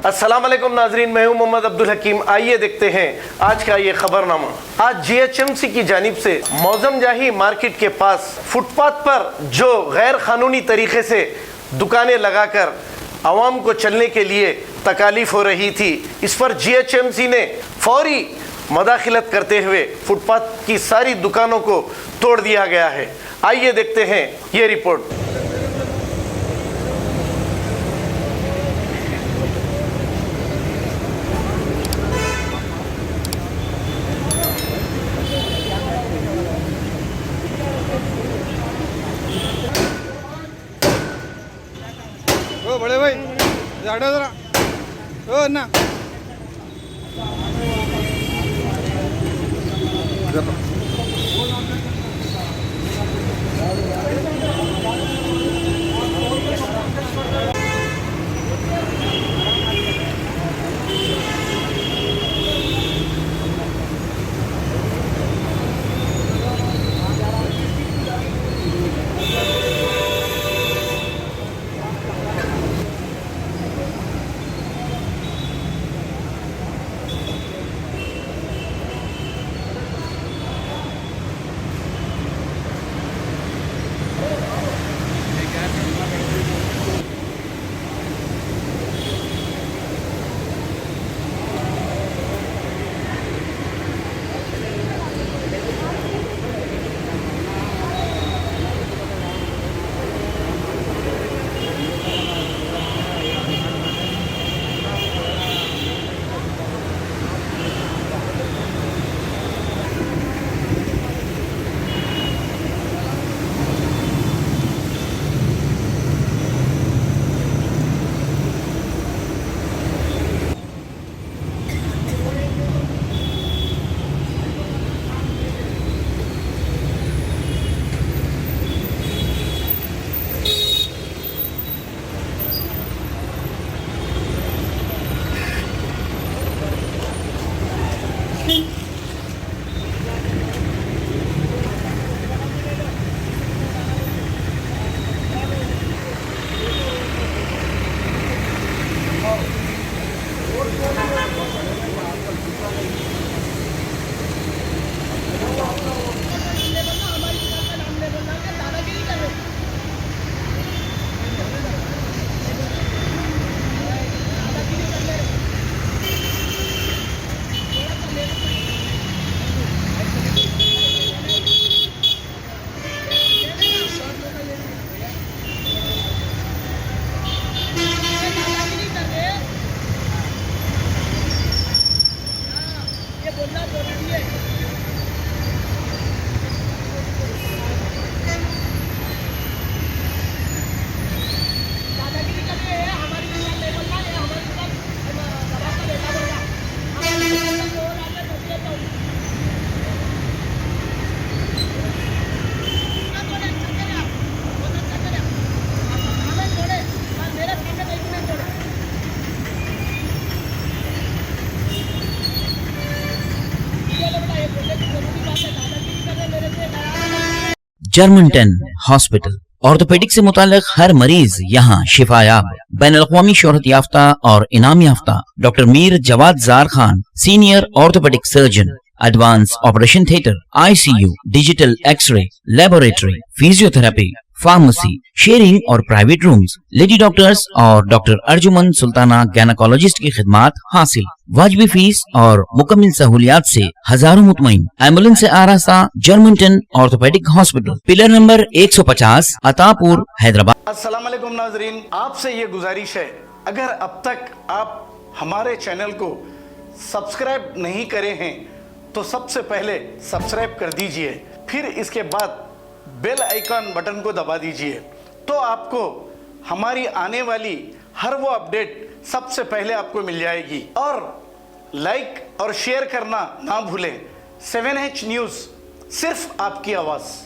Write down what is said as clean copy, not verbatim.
अस्सलाम वालेकुम नाजरीन, मैं हूं मोहम्मद अब्दुल हकीम। आइए देखते हैं आज का ये खबरनामा। आज जीएचएमसी की जानिब से मौजम जाही मार्केट के पास फुटपाथ पर जो गैर कानूनी तरीके से दुकानें लगाकर आवाम को चलने के लिए तकालीफ हो रही थी, इस पर जीएचएमसी ने फौरी मदाखिलत करते हुए फुटपाथ की सारी दुकानों को तोड़ दिया गया है। आइए देखते हैं ये रिपोर्ट। ओ बड़े भाई झाड़ा जरा ओ ना जर्मनटन हॉस्पिटल ऑर्थोपेडिक से मुताल्लिक हर मरीज यहाँ शिफायाब। बैनुल-अक़वामी शोहरत याफ्ता और इनाम याफ्ता doctor Mir Jawad Jar Khan, senior orthopaedic surgeon, advance operation theatre, ICU, digital X-ray, laboratory, physiotherapy, pharmacy, sharing और प्राइवेट रूम्स, लेडी डॉक्टर्स और डॉक्टर अर्जुमन सुल्ताना गैनाकोलॉजिस्ट की खिदमात हासिल। वाजबी फीस और मुकम्मल सहूलियात से हजारों मुतमईन। एम्बुलेंस से आरास्ता Germanton orthopaedic hospital, pillar number 150, Attapur, Hyderabad. अस्सलाम वालेकुम नाजरीन, आपसे ये गुजारिश है, अगर अब तक आप हमारे चैनल को सब्सक्राइब नहीं करे हैं तो सबसे पहले सब्सक्राइब कर दीजिए, फिर इसके बाद बेल आइकन बटन को दबा दीजिए, तो आपको हमारी आने वाली हर वो अपडेट सबसे पहले आपको मिल जाएगी। और लाइक और शेयर करना ना भूलें। 7H न्यूज़, सिर्फ आपकी आवाज़।